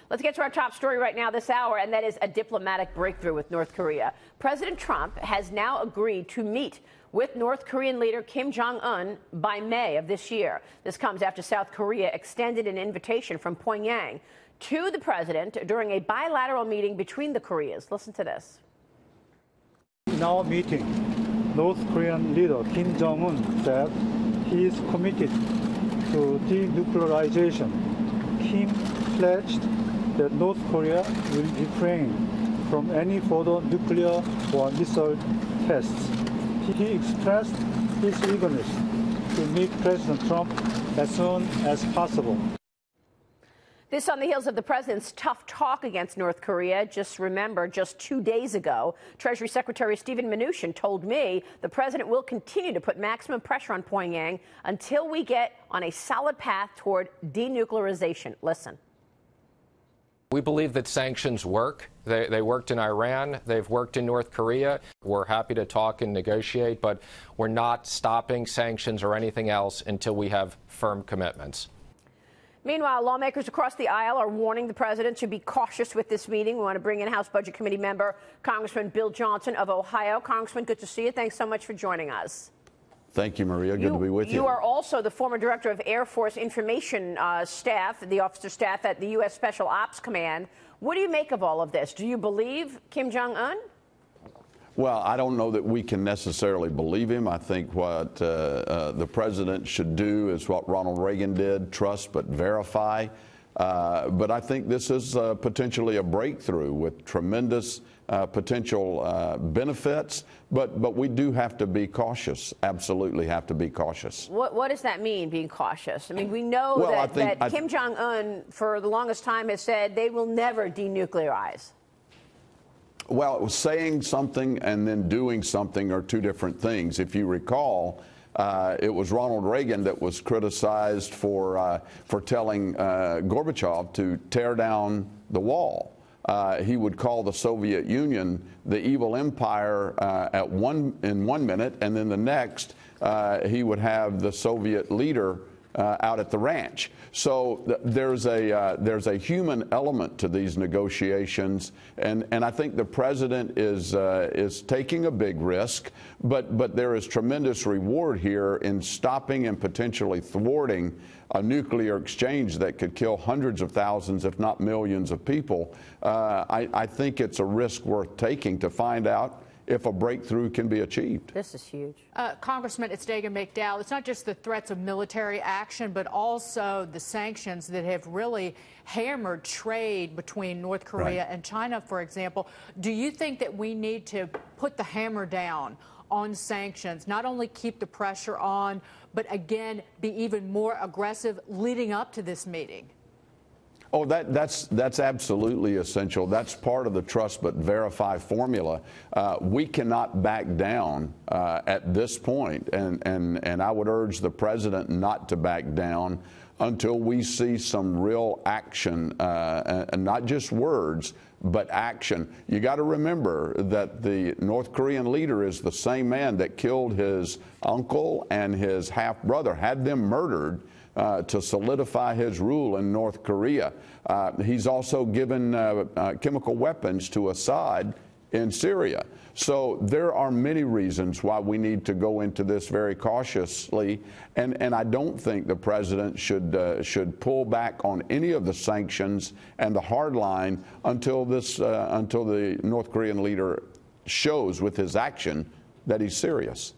Let's get to our top story right now this hour, and that is a diplomatic breakthrough with North Korea. President Trump has now agreed to meet with North Korean leader Kim Jong Un by May of this year. This comes after South Korea extended an invitation from Pyongyang to the president during a bilateral meeting between the Koreas. Listen to this. In our meeting, North Korean leader Kim Jong Un said he is committed to denuclearization. Kim pledged that North Korea will refrain from any further nuclear or missile tests. He expressed his eagerness to meet President Trump as soon as possible. This on the heels of the president's tough talk against North Korea. Just remember, just 2 days ago, Treasury Secretary Steven Mnuchin told me the president will continue to put maximum pressure on Pyongyang until we get on a solid path toward denuclearization. Listen. We believe that sanctions work. They worked in Iran. They've worked in North Korea. We're happy to talk and negotiate, but we're not stopping sanctions or anything else until we have firm commitments. Meanwhile, lawmakers across the aisle are warning the president to be cautious with this meeting. We want to bring in House Budget Committee member Congressman Bill Johnson of Ohio. Congressman, good to see you. Thanks so much for joining us. Thank you, Maria. Good to be with you. You are also the former director of Air Force Information Staff, the officer staff at the U.S. Special Ops Command. What do you make of all of this? Do you believe Kim Jong Un? Well, I don't know that we can necessarily believe him. I think what the president should do is what Ronald Reagan did, trust but verify. But I think this is potentially a breakthrough with tremendous potential benefits. But we do have to be cautious, absolutely have to be cautious. What does that mean, being cautious? I mean, we know that Kim Jong Un, for the longest time, has said they will never denuclearize. Well, saying something and then doing something are two different things. If you recall, it was Ronald Reagan that was criticized for telling Gorbachev to tear down the wall. He would call the Soviet Union the evil empire in 1 minute, and then the next he would have the Soviet leader out at the ranch. So there's a human element to these negotiations, and I think the president is taking a big risk, but there is tremendous reward here in stopping and potentially thwarting a nuclear exchange that could kill hundreds of thousands, if not millions of people. I think it's a risk worth taking to find out if a breakthrough can be achieved. This is huge. Congressman, it's Dagan McDowell. It's not just the threats of military action, but also the sanctions that have really hammered trade between North Korea and China, for example. Do you think that we need to put the hammer down on sanctions, not only keep the pressure on, but again, be even more aggressive leading up to this meeting? Oh, that's absolutely essential. That's part of the trust but verify formula. We cannot back down at this point, and I would urge the president not to back down until we see some real action, and not just words, but action. You got to remember that the North Korean leader is the same man that killed his uncle and his half-brother, had them murdered to solidify his rule in North Korea. He's also given chemical weapons to Assad in Syria. So there are many reasons why we need to go into this very cautiously, and I don't think the president should pull back on any of the sanctions and the hard line until the North Korean leader shows with his action that he's serious.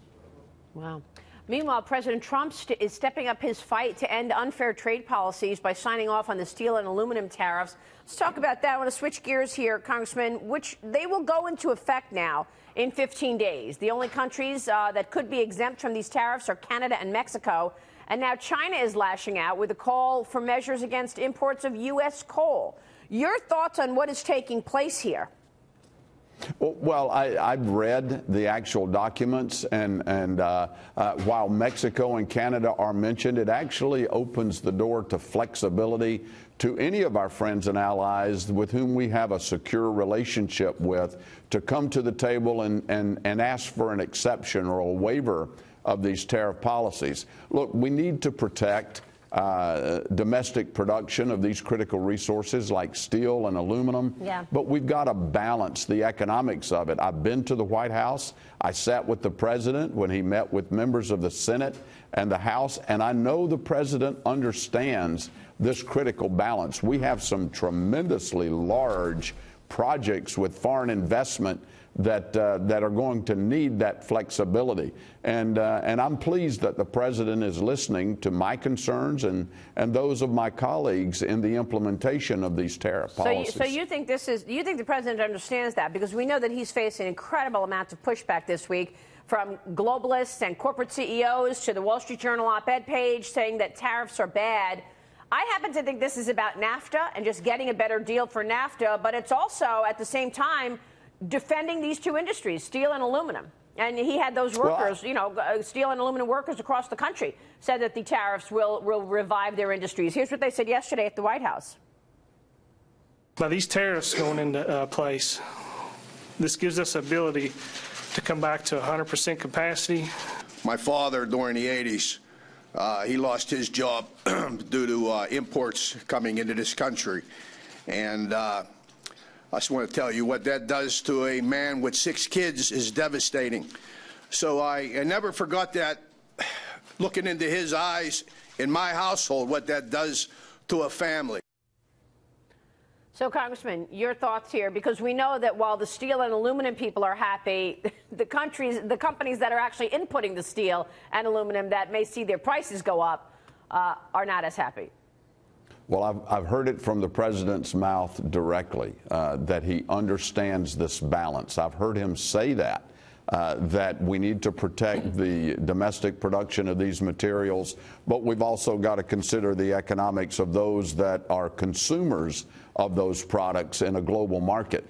Wow. Meanwhile, President Trump is stepping up his fight to end unfair trade policies by signing off on the steel and aluminum tariffs. Let's talk about that. I want to switch gears here, Congressman, which they will go into effect now in 15 days. The only countries that could be exempt from these tariffs are Canada and Mexico. And now China is lashing out with a call for measures against imports of U.S. coal. Your thoughts on what is taking place here? Well, I've read the actual documents, and while Mexico and Canada are mentioned, it actually opens the door to flexibility to any of our friends and allies with whom we have a secure relationship with to come to the table and ask for an exception or a waiver of these tariff policies. Look, we need to protect domestic production of these critical resources like steel and aluminum. Yeah. But we've got to balance the economics of it. I've been to the White House. I sat with the president when he met with members of the Senate and the House, and I know the president understands this critical balance. We have some tremendously large projects with foreign investment that are going to need that flexibility. And I'm pleased that the president is listening to my concerns and those of my colleagues in the implementation of these tariff policies. So you think the president understands that? Because we know that he's facing incredible amounts of pushback this week from globalists and corporate CEOs to the Wall Street Journal op-ed page saying that tariffs are bad. I happen to think this is about NAFTA and just getting a better deal for NAFTA, but it's also at the same time defending these two industries, steel and aluminum. And he had those workers, steel and aluminum workers across the country said that the tariffs will revive their industries. Here's what they said yesterday at the White House. By these tariffs going into place, this gives us ability to come back to 100% capacity. My father, during the 80s, he lost his job due to imports coming into this country. And I just want to tell you what that does to a man with 6 kids is devastating. So I never forgot that, looking into his eyes in my household, what that does to a family. So, Congressman, your thoughts here, because we know that while the steel and aluminum people are happy, the companies that are actually inputting the steel and aluminum that may see their prices go up are not as happy. Well, I've heard it from the president's mouth directly that he understands this balance. I've heard him say that we need to protect the domestic production of these materials, but we've also got to consider the economics of those that are consumers of those products in a global market.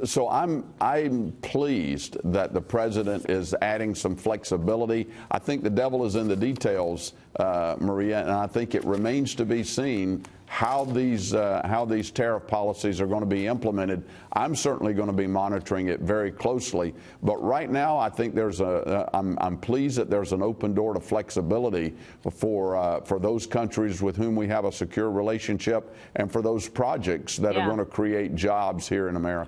So I'm pleased that the president is adding some flexibility. I think the devil is in the details, Maria, and I think it remains to be seen how these tariff policies are going to be implemented. I'm certainly going to be monitoring it very closely. But right now, I think I'm pleased that there's an open door to flexibility for those countries with whom we have a secure relationship and for those projects that are going to create jobs here in America.